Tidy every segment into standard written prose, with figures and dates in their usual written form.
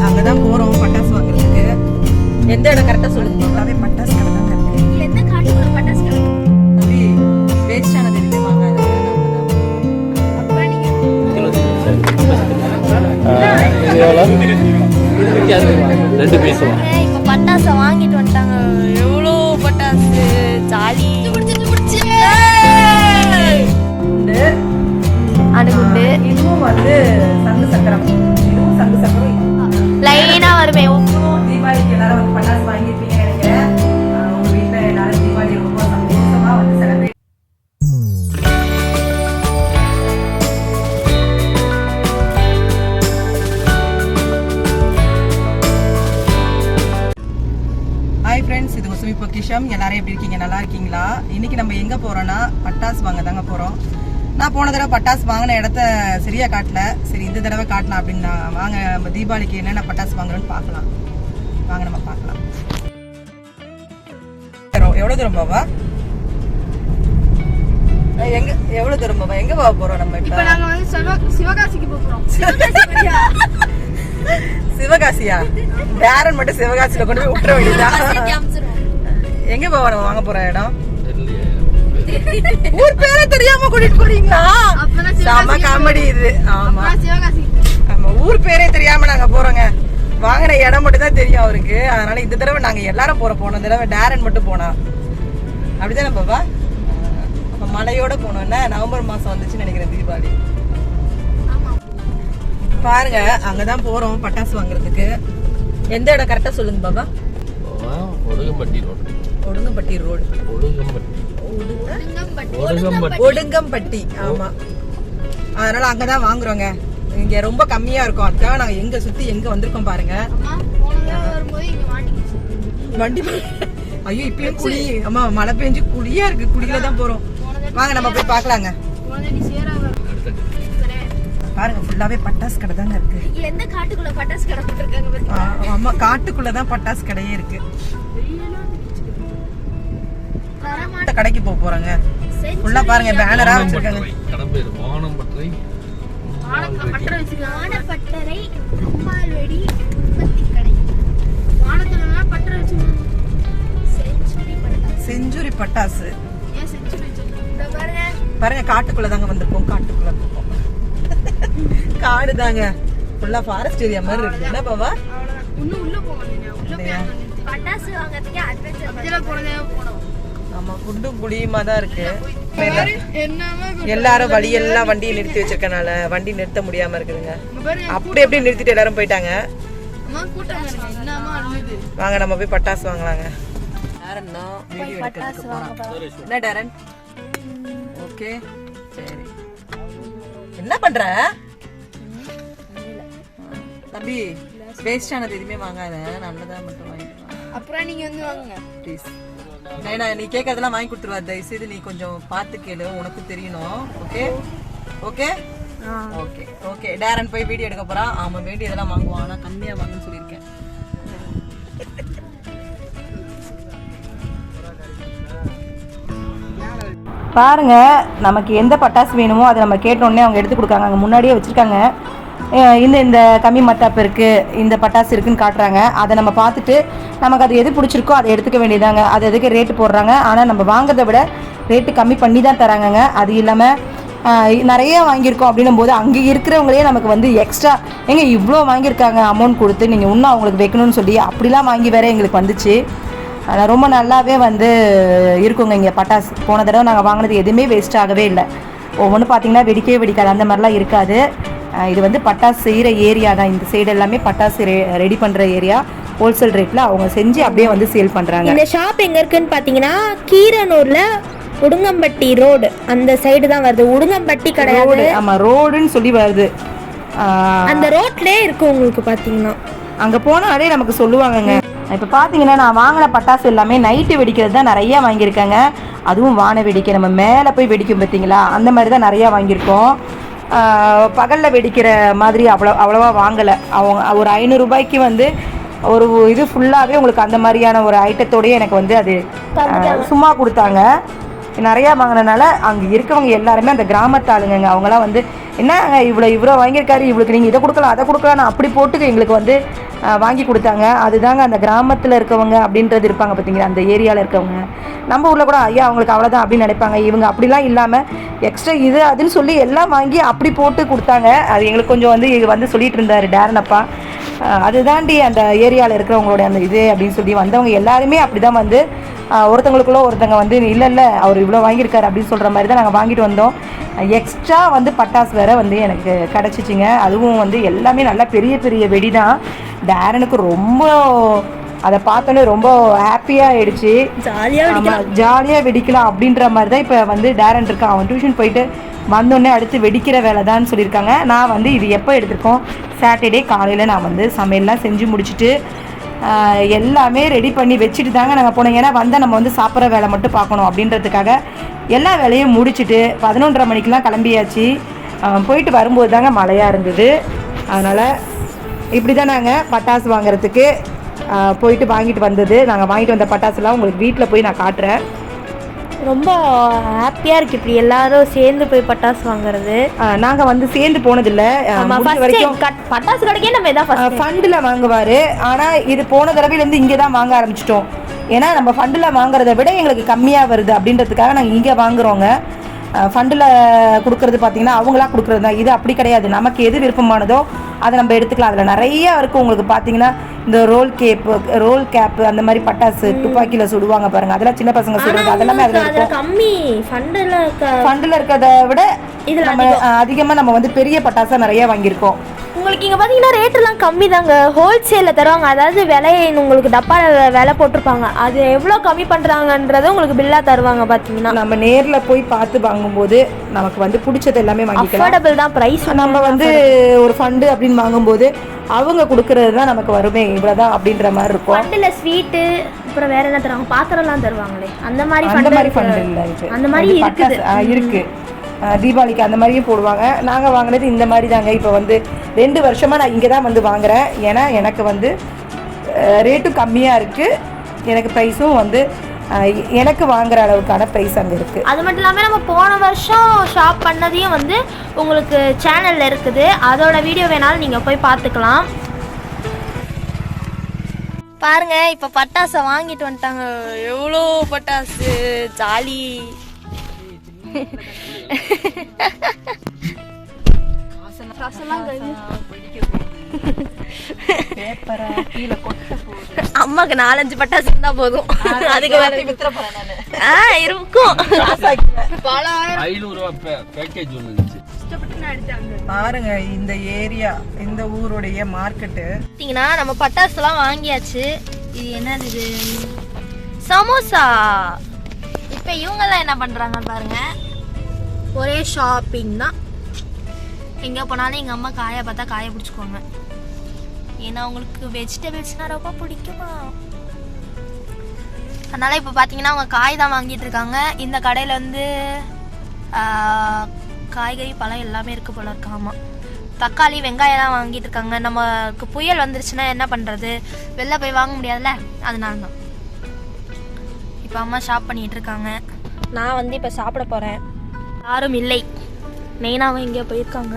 அங்கதான் போறோம் பட்டாசு வாங்குறதுக்கு. எந்த இடம் கரெக்டா சொல்லுங்க. எல்லாமே பட்டாசு கடை தான் இருக்கு. எந்த காட்டுக்குள்ள பட்டாசு கடை? தம்பி வேஸ்ட் ஆனது எதுவுமே வாங்காத. அப்புறம் நீங்க இப்ப பட்டாசு வாங்கிட்டு வந்துட்டாங்க. எவ்வளோ பட்டாசு ஜாலி. அணுகுண்டு இதுவும் வந்து சங்கு சக்கரம். இதுவும் சங்கு சக்கரம். லைனா வருமே. தீபாவளிக்கு எல்லாரும் வந்து பட்டாசு வாங்கிருப்பீங்க நினைக்கிறேன். உங்க வீட்டுல எல்லாரும் தீபாவளி ரொம்ப சந்தோஷமா வந்து செலிப்ரேட். ஹாய் ஃப்ரெண்ட்ஸ், இது சுமிpokkisham. எல்லாரும் எப்படி இருக்கீங்க? நல்லா இருக்கீங்களா? இன்னைக்கு நம்ம எங்க போறோம்னா பட்டாசு வாங்க தாங்க போறோம். நான் போன தடவை பட்டாசு வாங்கின இடத்த சரியா காட்டல. சரி இந்த தடவை காட்டலாம் அப்படின்னு வாங்க நம்ம தீபாவளிக்கு என்னென்ன பட்டாசு வாங்குறோன்னு பார்க்கலாம். வாங்க நம்ம பார்க்கலாம். எவ்வளவு தூரம் பாபா? எவ்வளவு தூரம் பாபா? எங்க போக போறோம் நம்ம? இப்ப நாங்க வந்து சிவகாசிக்கு போறோம். சிவகாசியா? பேரன் மட்டும் சிவகாசியில கொண்டு போய் விட்டுற வேண்டியதான். எங்க போவா நம்ம வாங்க போற இடம்? ஊர் பேரே தெரியாம கூட்டிட்டு போறீங்களா? செம காமெடி இது. ஆமா ஆமா, ஊர் பேரே தெரியாம நாங்க போறோங்க. வாங்கின இடம் மட்டும் தான் தெரியும் அவருக்கு. அதனால இந்த தடவை நாங்க எல்லாரும் போன தடவை டேரன் மட்டும் போனா. அப்படிதானே பாபா? மழையோட போனோம்னா நவம்பர் மாசம் வந்துச்சுன்னு நினைக்கிறேன் தீபாவளி. பாருங்க, அங்கதான் போறோம் பட்டாசு வாங்குறதுக்கு. எந்த இடம் கரெக்டா சொல்லுங்க பாபா? ஒடுங்கம்பட்டி ரோடு. ஒடுங்கம்பட்டி. ஆமா, அதனால அங்கதான் வாங்குறோங்க. இங்க ரொம்ப கம்மியா இருக்கும். அதுக்காக நாங்க எங்க சுத்தி எங்க வந்திருக்கோம் பாருங்க. வண்டி ஐயோ இப்பயும் குழி. ஆமா, மழை பெஞ்சு குழியா இருக்கு. குழியில தான் போறோம். வாங்க நம்ம போய் பாக்கலாங்க. பாருங்க, ஃபுல்லாவே பட்டாசு கடை தாங்க இருக்கு. எந்த காட்டுக்குள்ள பட்டாசு கடை போட்டுருக்காங்க? ஆமா, காட்டுக்குள்ளதான் பட்டாசு கடையே இருக்கு. கடைக்கு போறோங்க. ஃபுல்லா பாருங்க பேனரா வச்சிருக்காங்க. வானப்பட்டறை அம்மாள் வெடி உற்பத்தி கடை. வானத்துல பட்டறை வச்சிருக்காங்க. செஞ்சுரி பட்டாசு. ஏன் செஞ்சுரி வச்சிருக்காங்க? பாருங்க பாருங்க, காட்டுக்குள்ள தாங்க வந்திருக்கோம். காட்டுக்குள்ள இருக்கோம். காடு தாங்க. ஃபுல்லா ஃபாரஸ்ட் ஏரியா மாதிரி இருக்கு. என்ன பாபா? இன்னும் உள்ள போகணும். உள்ள போய் பட்டாசு வாங்குறதுக்கு அட்வென்ச்சர் போனோம். ஆமா, குண்டும் குழியுமா தான் இருக்கு. எல்லாரும் வழியெல்லாம் வண்டியை நிறுத்தி வச்சிருக்கனால வண்டி நிறுத்த முடியாம இருக்குதுங்க. அப்படி எப்படி நிறுத்திட்டு எல்லாரும் போயிட்டாங்க. வாங்க நம்ம போய் பட்டாசு வாங்கலாங்க. என்ன டேரன்? ஓகே, சரி. என்ன பண்ற தம்பி? வேஸ்ட் ஆனது எதுவுமே வாங்காத, நல்லதா மட்டும் வாங்கிட்டு. அப்புறம் நீங்க வந்து வாங்குங்க ப்ளீஸ். நீ கேட்கறதெல்லாம் வாங்கி கொடுத்துருவா. தயவுசெய்து நீ கொஞ்சம் பார்த்து கேளு, உனக்கு தெரியணும். Okay okay okay okay. Darren போய் வீடியோ எடுக்க போறான். ஆமா, வேண்டியதெல்லாம் வாங்குவான். ஆனா கம்மியா வாங்கன்னு சொல்லியிருக்கேன். பாருங்க, நமக்கு எந்த பட்டாசு வேணுமோ அதை நம்ம கேட்டோடனே அவங்க எடுத்து கொடுக்காங்க. அங்கே முன்னாடியே வச்சுருக்காங்க. இந்த கம்மி மத்தாப்பு இருக்குது, இந்த பட்டாசு இருக்குதுன்னு காட்டுறாங்க. அதை நம்ம பார்த்துட்டு நமக்கு அது எது பிடிச்சிருக்கோ அதை எடுத்துக்க வேண்டியதாங்க. அது எதுக்கு ரேட்டு போடுறாங்க. ஆனால் நம்ம வாங்குறதை விட ரேட்டு கம்மி பண்ணி தான் தராங்கங்க. அது இல்லாமல் நிறைய வாங்கியிருக்கோம் அப்படின்னும் போது அங்கே இருக்கிறவங்களே நமக்கு வந்து எக்ஸ்ட்ரா எங்கே இவ்வளோ வாங்கியிருக்காங்க அமௌண்ட் கொடுத்து நீங்கள் இன்னும் அவங்களுக்கு வைக்கணும்னு சொல்லி அப்படிலாம் வாங்கி வேற எங்களுக்கு வந்துச்சு. ஆனால் ரொம்ப நல்லாவே வந்து இருக்குங்க இங்கே பட்டாசு. போன தடவை நாங்கள் வாங்கினது எதுவுமே வேஸ்ட் ஆகவே இல்லை. ஒவ்வொன்று பார்த்தீங்கன்னா வெடிக்கவே வெடிக்காது, அந்த மாதிரிலாம் இருக்காது. இது வந்து பட்டாசு செய்கிற ஏரியா தான். இந்த சைடு எல்லாமே பட்டாசு ரெடி பண்ணுற ஏரியா. ஹோல்சேல் ரேட்டில் அவங்க செஞ்சு அப்படியே வந்து சேல் பண்ணுறாங்க. இந்த ஷாப் எங்கே இருக்குன்னு பார்த்தீங்கன்னா கீரனூரில் உடுங்கம்பட்டி ரோடு அந்த சைடு தான் வருது. உடுங்கம்பட்டி கிடையாது, ஆமாம், ரோடுன்னு சொல்லி வருது. அந்த ரோட்லேயே இருக்கு உங்களுக்கு. பார்த்தீங்கன்னா அங்கே போனாலே நமக்கு சொல்லுவாங்கங்க. இப்போ பார்த்தீங்கன்னா நான் வாங்கின பட்டாசு எல்லாமே நைட்டு வெடிக்கிறது தான் நிறையா வாங்கியிருக்கேங்க. அதுவும் வான வெடிக்கை நம்ம மேலே போய் வெடிக்கும் பார்த்தீங்களா, அந்த மாதிரி தான் நிறையா வாங்கியிருக்கோம். பகலில் வெடிக்கிற மாதிரி அவ்வளோவா வாங்கலை. அவங்க ஒரு 500 ரூபாய்க்கு வந்து ஒரு இது ஃபுல்லாகவே உங்களுக்கு அந்த மாதிரியான ஒரு ஐட்டத்தோடய எனக்கு வந்து அது சும்மா கொடுத்தாங்க. நிறையா வாங்கினதுனால அங்கே இருக்கவங்க எல்லாருமே அந்த கிராமத்து ஆளுங்க, அவங்களாம் வந்து என்னங்க இவ்வளோ வாங்கியிருக்காரு, இவளுக்கு நீங்கள் இதை கொடுக்கலாம் அதை கொடுக்கலாம் அப்படி போட்டு எங்களுக்கு வந்து வாங்கி கொடுத்தாங்க. அதுதாங்க அந்த கிராமத்தில் இருக்கவங்க அப்படின்றது இருப்பாங்க பார்த்தீங்களா, அந்த ஏரியாவில் இருக்கவங்க. நம்ம ஊரில் கூட ஐயா அவங்களுக்கு அவ்வளோதான் அப்படின்னு நினைப்பாங்க. இவங்க அப்படிலாம் இல்லாமல் எக்ஸ்ட்ரா இது அதுன்னு சொல்லி எல்லாம் வாங்கி அப்படி போட்டு கொடுத்தாங்க. அது எங்களுக்கு கொஞ்சம் வந்து சொல்லிட்டு இருந்தார் டேரனப்பா, அதுதாண்டி அந்த ஏரியாவில் இருக்கிறவங்களோட அந்த இது அப்படின்னு சொல்லி வந்தவங்க எல்லாருமே அப்படி தான் வந்து ஒருத்தவங்களுக்குள்ள ஒருத்தங்க வந்து இல்லை அவர் இவ்வளோ வாங்கியிருக்காரு அப்படின்னு சொல்கிற மாதிரி தான் நாங்கள் வாங்கிட்டு வந்தோம். எக்ஸ்ட்ரா வந்து பட்டாசு வேறு வந்து எனக்கு கிடச்சிச்சிங்க. அதுவும் வந்து எல்லாமே நல்லா பெரிய பெரிய வெடி தான். டேரனுக்கு ரொம்ப அதை பார்த்தோன்னே ரொம்ப ஹாப்பியாக ஆகிடுச்சு. ஜாலியாக வெடிக்கலாம் அப்படின்ற மாதிரி தான் இப்போ வந்து டேரன் இருக்கான். அவன் டியூஷன் போயிட்டு வந்தோடனே அடுத்து வெடிக்கிற வேலை தான் சொல்லியிருக்காங்க. நான் வந்து இது எப்போ எடுத்திருக்கோம், சாட்டர்டே காலையில் நான் வந்து சமையல்லாம் செஞ்சு முடிச்சுட்டு எல்லாமே ரெடி பண்ணி வச்சுட்டு தாங்க நாங்கள் போனோம். ஏன்னா வந்தால் நம்ம வந்து சாப்பிட்ற வேலை மட்டும் பார்க்கணும் அப்படின்றதுக்காக எல்லா வேலையும் முடிச்சுட்டு 11:30 மணிக்கெலாம் கிளம்பியாச்சு. போயிட்டு வரும்போது தாங்க மழையாக இருந்தது. அதனால் இப்படி தான் நாங்கள் பட்டாசு வாங்குறதுக்கு போயிட்டு வாங்கிட்டு வந்தது. நாங்கள் வாங்கிட்டு வந்த பட்டாசுலாம் உங்களுக்கு வீட்டில் போய் நான் காட்டுறேன். ரொம்ப ஹாப்பியாக இருக்குது இப்படி எல்லாரும் சேர்ந்து போய் பட்டாசு வாங்குறது. நாங்கள் வந்து சேர்ந்து போனதில்லை, வரைக்கும் பட்டாசு கடைக்கே நம்ம எதாவது ஃபண்டில் வாங்குவார். ஆனால் இது போன தடவையிலேருந்து இங்கே தான் வாங்க ஆரம்பிச்சிட்டோம். ஏன்னா நம்ம ஃபண்டில் வாங்குறத விட எங்களுக்கு கம்மியாக வருது அப்படின்றதுக்காக நாங்கள் இங்கே வாங்குகிறோங்க. ஃபண்டில் கொடுக்குறது பார்த்திங்கன்னா அவங்களா கொடுக்குறது தான். இது அப்படி கிடையாது, நமக்கு எது விருப்பமானதோ அதை நம்ம எடுத்துக்கலாம். அதில் நிறையா இருக்குது. உங்களுக்கு பார்த்தீங்கன்னா இந்த ரோல் கேப்பு அந்த மாதிரி பட்டாசு துப்பாக்கியில் சுடுவாங்க பாருங்கள், அதெல்லாம் சின்ன பசங்க சுடுறது அதெல்லாமே அதில் இருக்கும். கம்மி ஃபண்டில் இருக்கிறத விட இதில் நம்ம அதிகமாக நம்ம வந்து பெரிய பட்டாசாக நிறைய வாங்கியிருக்கோம். உங்களுக்கு இங்கே பார்த்தீங்கன்னா ரேட்டெல்லாம் கம்மி தாங்க, ஹோல்சேலில் தருவாங்க. அதாவது விலையை உங்களுக்கு டப்பாவில் விலை போட்டிருப்பாங்க, அது எவ்வளோ கம்மி பண்ணுறாங்கன்றதை உங்களுக்கு பில்லாக தருவாங்க. பார்த்தீங்கன்னா நம்ம நேரில் போய் பார்த்து வாங்கும்போது நமக்கு வந்து பிடிச்சது எல்லாமே வாங்கிக்கலாம். அஃபோர்டபுள் தான் ப்ரைஸ். நம்ம வந்து ஒரு ஃபண்டு அப்படின்னு வாங்கும்போது அவங்க கொடுக்கறது தான் நமக்கு வருமே இவ்வளோதான் அப்படின்ற மாதிரி இருக்கும். ஃபண்டில் ஸ்வீட்டு அப்புறம் வேறு என்ன தருவாங்க, பாத்திரம்லாம் தருவாங்களே, அந்த மாதிரி ஃபண்டு இல்லை, அந்த மாதிரி இருக்குது. தீபாவளிக்கு அந்த மாதிரியும் போடுவாங்க. நாங்கள் வாங்கினது இந்த மாதிரி தாங்க. இப்போ வந்து 2 வருஷமாக நான் இங்கே தான் வந்து வாங்குகிறேன். ஏன்னா எனக்கு வந்து ரேட்டும் கம்மியாக இருக்குது, எனக்கு ப்ரைஸும் வந்து எனக்கு வாங்குற அளவுக்கான ப்ரைஸ் அங்கே இருக்குது. அது மட்டும் இல்லாமல் நம்ம போன வருஷம் ஷாப் பண்ணதையும் வந்து உங்களுக்கு சேனலில் இருக்குது, அதோட வீடியோ வேணாலும் நீங்கள் போய் பார்த்துக்கலாம். பாருங்க இப்போ பட்டாசை வாங்கிட்டு வந்துட்டாங்க. எவ்வளோ பட்டாசு, ஜாலி. அம்மாக்கு 4-5 பட்டாசு இருந்தா போதும், அதுக்கு இருக்கும். பாருங்க இந்த ஏரியா, இந்த ஊருடைய மார்க்கெட்டு பார்த்தீங்கன்னா நம்ம பட்டாசு எல்லாம் வாங்கியாச்சு. இது என்னது, இது சமோசா. இப்போ இவங்கெல்லாம் என்ன பண்ணுறாங்கன்னு பாருங்க, ஒரே ஷாப்பிங் தான். எங்கே போனாலும் எங்கள் அம்மா காயை பார்த்தா காயை பிடிச்சிக்குவாங்க. ஏன்னா அவங்களுக்கு வெஜிடபிள்ஸ்னால் ரொம்ப பிடிக்குமா. அதனால் இப்போ பார்த்தீங்கன்னா அவங்க காய் தான் வாங்கிட்டு இருக்காங்க. இந்த கடையில் வந்து காய்கறி பழம் எல்லாமே இருக்குது போல இருக்கு. ஆமாம், தக்காளி வெங்காயம்லாம் வாங்கிட்டு இருக்காங்க. நமக்கு புயல் வந்துருச்சுன்னா என்ன பண்ணுறது, வெளில போய் வாங்க முடியாதுல்ல, அதனால தான் இப்போ அம்மா ஷாப் பண்ணிகிட்டு இருக்காங்க. நான் வந்து இப்போ சாப்பிட போகிறேன். யாரும் இல்லை, மெயினாகவும் எங்கேயோ போயிருக்காங்க.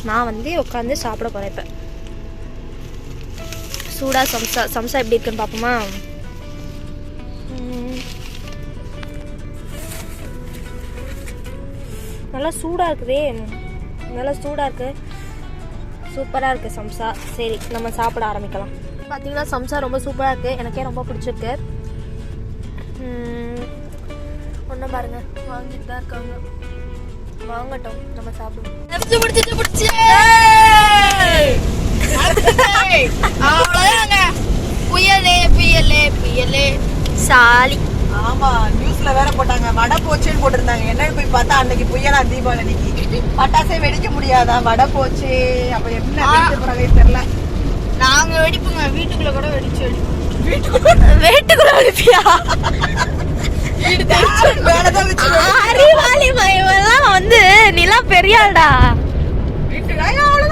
நான் வந்து உட்காந்து சாப்பிட போகிறேன். இப்போ சூடாக சம்சா எப்படி இருக்குன்னு பார்ப்போமா. நல்லா சூடாக இருக்குதே, நல்லா சூடாக இருக்குது, சூப்பராக இருக்குது சம்சா. சரி நம்ம சாப்பிட ஆரம்பிக்கலாம். பார்த்தீங்கன்னா சம்சா ரொம்ப சூப்பராக இருக்குது, எனக்கே ரொம்ப பிடிச்சிருக்கு. ஒன்றும் பாருங்கள் வாங்கிட்டு தான் இருக்காங்க, வாங்கட்டும் நம்ம சாப்பிடுவோம். புயலே புயலே புயலே சாலி. ஆமா, நியூஸ்ல வேற போட்டாங்க, வடை போச்சுன்னு போட்டிருந்தாங்க. என்னன்னு போய் பார்த்தா அன்னைக்கு புயலா, தீபாவளி அன்னைக்கு பட்டாசே வெடிக்க முடியாதா, வடை போச்சு. அப்ப என்ன தெரியல. நாங்க வெடிப்போங்க, வீட்டுக்குள்ள கூட வெடிச்சு வீட்டுக்குள்ள வெடிப்பியா? அறிவாளி மயமெல்லாம் வந்து நிலா பெரியாள்டா.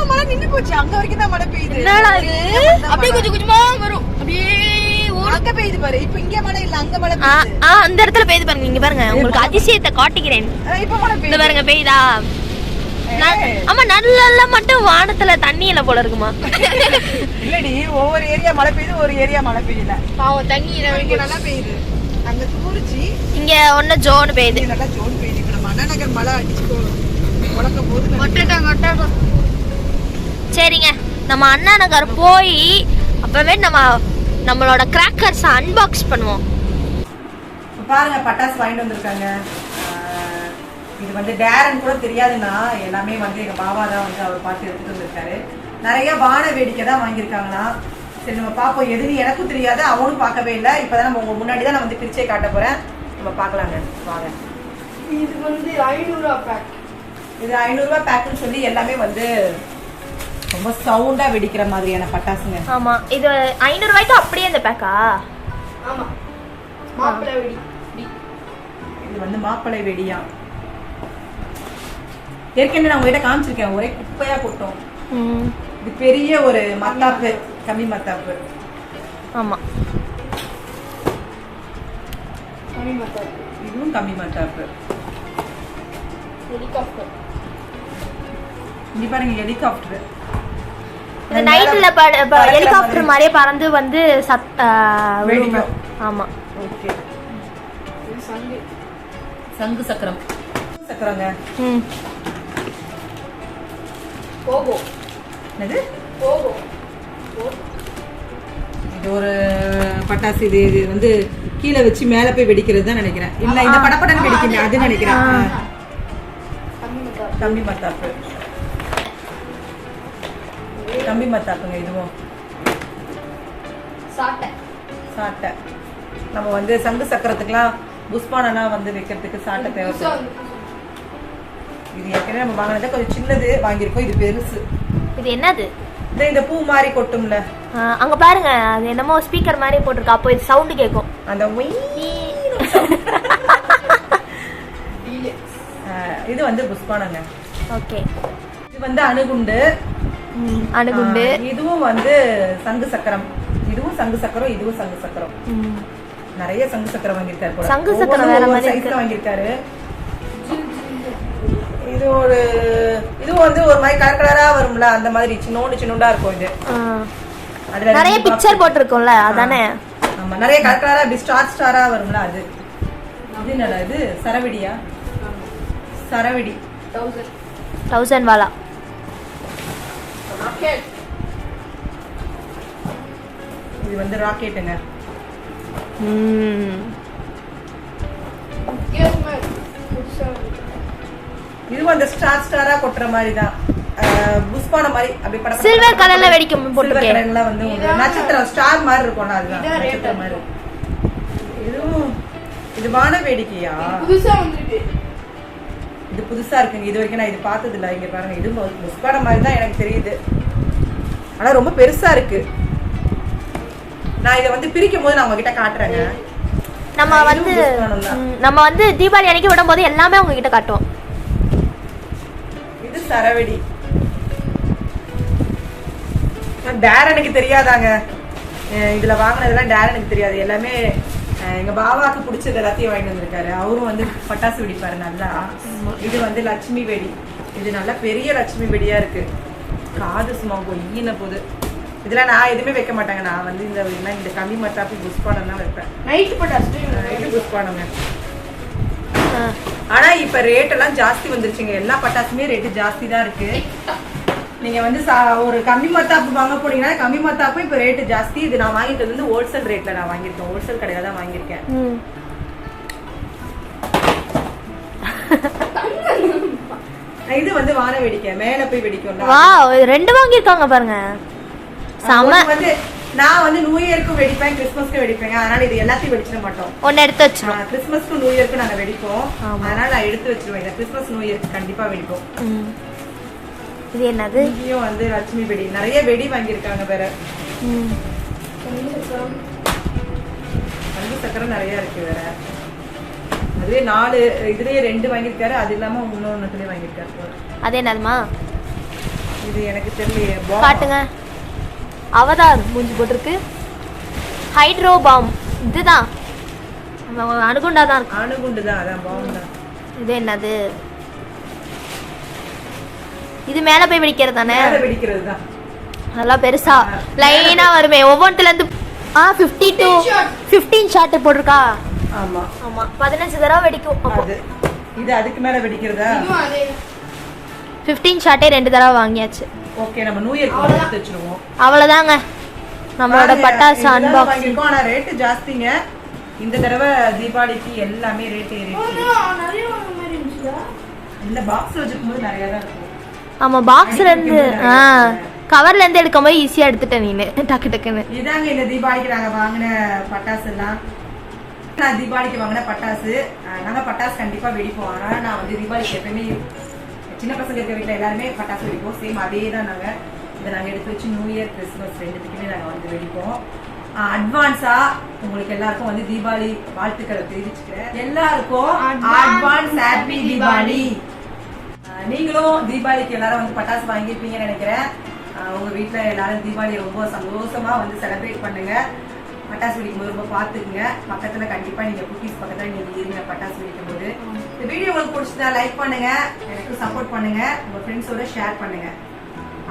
மழை நின்று போச்சு, அங்க வரைக்கும் தான் மழை பெய்யுது. அப்படியே கொஞ்சம் கொஞ்சமா வரும், அப்படியே அங்க பெய்யுது பாரு. இப்போ இங்க மழை இல்ல, அங்க மழை பெய்யுது. அந்த இடத்துல பெய்யுது பாருங்க. இங்க பாருங்க, உங்களுக்கு அதிசயத்தை காட்டுகிறேன். இப்போ மழை பெய்யுது பாருங்க, பெய்யுதா? ஆமா, நல்ல மட்டும் வானத்துல தண்ணி இல்ல போல இருக்குமா? இல்லடி, ஒவ்வொரு ஏரியா மழை பெய்யுது, ஒரு ஏரியா மழை பெய்யல. பாவம், தண்ணி இங்க நல்லா பெய்யுது. அங்க தூரிச்சு, இங்க ஒண்ணு ஜோன் பெய்யுது. நல்லா ஜோன் பெய்யுது. இப்ப நம்ம அண்ணா நகர் மழை அடிச்சுக்கோ உலக்க போகுது. சரிங்க, நம்ம அண்ணா நகர் போய் அப்பவே நம்மளோட கிராக்கர்ஸ் அன்பாக்ஸ் பண்ணுவோம். பாருங்க, பட்டாசு வாங்கிட்டு வந்திருக்காங்க. இது வந்து டேரன் கூட தெரியாதுன்னா, எல்லாமே வந்து எங்க பாபா தான் வந்து அவர் பார்த்து எடுத்துட்டு வந்திருக்காரு. நிறைய வான வேடிக்கை தான் வாங்கியிருக்காங்களா. சரி, நம்ம பார்ப்போம். எதுன்னு எனக்கும் தெரியாது, அவனும் பார்க்கவே இல்லை. இப்பதான் நம்ம உங்க முன்னாடி தான் நான் வந்து பிரிச்சே காட்ட போறேன். நம்ம பார்க்கலாங்க, வாங்க. இது வந்து 500 ரூபா பேக். இது 500 ரூபா பேக்குன்னு சொல்லி எல்லாமே வந்து ரொம்ப சவுண்டா வெடிக்கிற மாதிரியான பட்டாசுங்க. ஆமா, இது 500 ரூபாய்க்கு அப்படியே இந்த பேக்கா? ஆமா, மாப்பிள்ளை வெடி. இது வந்து மாப்பிள்ளை வெடியா. ஏற்கனவே நான் உங்ககிட்ட காமிச்சிருக்கேன், ஒரே குப்பையா கொட்டும். இது பெரிய ஒரு மத்தாப்பு, கம்மி மத்தாப்பு. ஆமா, கம்மி மத்தாப்பு. இதுவும் கம்மி மத்தாப்பு. ஹெலிகாப்டர். இங்க பாருங்க, ஹெலிகாப்டர். இந்த நைட்ல ஹெலிகாப்டர் மாதிரியே பறந்து வந்து வெடிக்கும். ஆமா, ஓகே. இது சங்கு. சங்கு சக்கரம். சக்கரங்க. போகோ. என்னது? போகோ. இது ஒரு பட்டாசு. இது வந்து கீழே வச்சு மேல போய் வெடிக்கிறது தான் நினைக்கிறேன். இல்ல, இந்த படப்படன்னு வெடிக்குமே அது நினைக்கிறேன். கம்மி மத்தாப்பு. கம்மி மத்தாப்புங்க. இதுவும் சாட்டை. சாட்டை. நம்ம வந்து சங்கு சக்கரத்துக்குலாம் புஷ்பானெல்லாம் வந்து வைக்கிறதுக்கு சாட்டை தேவைப்படும். இது ஏற்கனவே நம்ம வாங்கினதை கொஞ்சம் சின்னது வாங்கியிருக்கோம். இது பெருசு. இது என்னது? இந்த பூ மாதிரி கொட்டும்ல, அங்க பாருங்க, அது என்னமோ ஸ்பீக்கர் மாதிரி போட்டிருக்கா. அப்போ இது சவுண்ட் கேட்கும். அந்த இது வந்து புஷ்பானங்க. ஓகே. இது வந்து அணுகுண்டு. அணுகுண்டு. இதுவும் வந்து சங்கு சக்கரம். இதுவும் சங்கு சக்கரம், இதுவும் சங்கு சக்கரம். நிறைய சங்கு சக்கரம் வாங்கியிருக்காரு போல. சங்கு சக்கரம் வேற மாதிரி சைஸ்ல வாங்கியிருக்காரு. இது ஒரு இது வந்து ஒரு மாதிரி கலர் கலரா வரும்ல, அந்த மாதிரி சின்னோண்டா இருக்கும். இது அதுல நிறைய பிக்சர் போட்டுருக்கோம்ல, அதானே? ஆமா, நிறைய கலர் கலரா அப்படி ஸ்டாரா வரும்ல அது. இது என்னடா இது? சரவெடியா? சரவெடி 1000 வாலா. ராக்கெட். இது வந்து ராக்கெட்டுங்க. இது வந்து ஸ்டாரா கொட்டுற மாதிரி தான். புஷ்பான மாதிரி அப்படி பட சில்வர் கலர்ல வெடிக்கும் போட்டுருக்கேன். சில்வர் கலர்ல வந்து நட்சத்திரம் ஸ்டார் மாதிரி இருக்கும்ல, அதுதான் நட்சத்திரம் மாதிரி. இதுவும் இது வான வேடிக்கையா? புதுசா வந்திருக்கு. இது புதுசா இருக்குங்க. இது வரைக்கும் நான் இது பார்த்தது இல்லை. இங்க பாருங்க, இது புஷ்பான மாதிரி தான் எனக்கு தெரியுது. ஆனா ரொம்ப பெருசா இருக்கு. நான் இதை வந்து பிரிக்கும் போது நான் உங்ககிட்ட காட்டுறேங்க. நம்ம வந்து தீபாவளி அன்னைக்கு விடும்போது எல்லாமே உங்ககிட்ட காட்டுவோம். இது சரவெடி. டேரனுக்கு தெரியாதாங்க. இதுல வாங்கினதெல்லாம் டேரனுக்கு தெரியாது. எல்லாமே எங்க பாபாவுக்கு பிடிச்சது எல்லாத்தையும் வாங்கிட்டு வந்திருக்காரு. அவரும் வந்து பட்டாசு வெடிப்பாரு நல்லா. இது வந்து லட்சுமி வெடி. இது நல்லா பெரிய லட்சுமி வெடியா இருக்கு. காது சும்மா கொய்யின போது. இதெல்லாம் நான் எதுவுமே வைக்க மாட்டாங்க. நான் வந்து இந்த கம்மி மத்தாப்பு புஷ்பானம் தான் வைப்பேன். நைட் பட்டாசு. இது புஷ்பானங்க. ஆனா இப்ப ரேட் எல்லாம் ஜாஸ்தி வந்துருச்சுங்க. எல்லா பட்டாசுமே ரேட்டு ஜாஸ்தி தான் இருக்கு. நீங்க வந்து ஒரு கம்மி மத்தாப்பு வாங்க போனீங்கன்னா கம்மி மத்தாப்பு இப்ப ரேட்டு ஜாஸ்தி. இது நான் வாங்கிட்டு வந்து ஹோல்சேல் ரேட்ல நான் வாங்கியிருக்கேன். ஹோல்சேல் கடையில தான் வாங்கியிருக்கேன். இது வந்து வான வெடிக்கை, மேல போய் வெடிக்கும். ரெண்டு வாங்கியிருக்காங்க பாருங்க. வந்து நான் வந்து நியூ இயர்க்கும் வெடிப்பேன், கிறிஸ்மஸ்க்கு வெடிப்பேங்க. அதனால இது எல்லாத்தையும் வெடிச்சிட மாட்டோம். ஒன்னு எடுத்து வச்சிருவோம். கிறிஸ்மஸ்க்கும் நியூ இயர்க்கும் நாங்க வெடிப்போம். அதனால நான் எடுத்து வச்சிருவேன். கிறிஸ்மஸ் நியூ இயர்க்கு கண்டிப்பா வெடிப்போம். இது என்னது? இங்கேயும் வந்து லட்சுமி வெடி. நிறைய வெடி வாங்கியிருக்காங்க வேற. சங்கு சக்கரம் நிறைய இருக்கு வேற. அதுவே 4 இதுலயே 2 வாங்கியிருக்காரு. அது இல்லாம இன்னொன்னுலயே வாங்கியிருக்காரு. அது என்னதுமா? இது எனக்கு தெரியலையே. காட்டுங்க. அவதார் மூஞ்சி போட்டிருக்கு. ஹைட்ரோ பாம் இதுதான் அணுகுண்டா தான் இருக்கும். அணுகுண்டு தான், அதான் பாம் தான். இது என்னது? இது மேல போய் வெடிக்கிறது தானே? மேல வெடிக்கிறது தான். நல்லா பெருசா லைனா வருமே ஒவ்வொன்றுல இருந்து 50 to 15 ஷாட் போட்டிருக்கா. ஆமா ஆமா 15 தடவை வெடிக்கும். அது இது அதுக்கு மேல வெடிக்கிறதா? இதுவும் அதே 15 ஷாட்டே 2 தடவை வாங்கியாச்சு. ஓகே, நம்ம நியூ இயர்க்கு எடுத்து வச்சிருவோம். அவ்வளவுதாங்க நம்மளோட பட்டாசு அன்பாக்சிங். வாங்கிருக்கோம். ஆனா ரேட் ஜாஸ்திங்க. இந்த தடவை தீபாவளிக்கு எல்லாமே ரேட் ஏறிடுச்சு. நிறைய மாதிரி இருந்துச்சுடா. இந்த பாக்ஸ்ல வச்சிருக்கும்போது நிறைய தான் இருக்கும். ஆமா பாக்ஸ்ல இருந்து கவர்ல இருந்து எடுக்கும்போது ஈஸியா எடுத்துட்டேன் நீனு டக்கு டக்குன்னு. இதாங்க இந்த தீபாவளிக்கு நாங்க வாங்கின பட்டாசு எல்லாம். நான் தீபாவளிக்கு வாங்கின பட்டாசு. நாங்க பட்டாசு கண்டிப்பா வெடிப்போம். ஆனா நான் வந்து தீபாவளிக்கு எப்பயுமே சின்ன பசங்க இருக்க வீட்டுல எல்லாருமே பட்டாசு வெடிப்போம். சேம் அதே தான் இதை நாங்க எடுத்து வச்சு நியூ இயர் கிறிஸ்துமஸ் ரெண்டுத்துக்குமே நாங்க வந்து வெடிப்போம். அட்வான்ஸா உங்களுக்கு எல்லாருக்கும் வந்து தீபாவளி வாழ்த்துக்களை தெரிவிச்சுக்கிறேன். எல்லாருக்கும் அட்வான்ஸ் ஹாப்பி தீபாவளி. நீங்களும் தீபாவளிக்கு எல்லாரும் வந்து பட்டாசு வாங்கியிருப்பீங்கன்னு நினைக்கிறேன். உங்க வீட்டுல எல்லாரும் தீபாவளி ரொம்ப சந்தோஷமா வந்து செலிப்ரேட் பண்ணுங்க. பட்டாசு வெடிக்கும் போது ரொம்ப பாத்துக்குங்க. பக்கத்துல கண்டிப்பா நீங்க குட்டீஸ் பக்கத்துல நீங்க இருங்க பட்டாசு வெடிக்கும் போது. இந்த வீடியோ உங்களுக்கு பிடிச்சதா லைக் பண்ணுங்க, எனக்கு சப்போர்ட் பண்ணுங்க, உங்க ஃப்ரெண்ட்ஸோட ஷேர் பண்ணுங்க.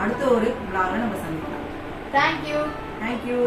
அடுத்த ஒரு vlogல நம்ம சந்திக்கலாம். Thank you. Thank you.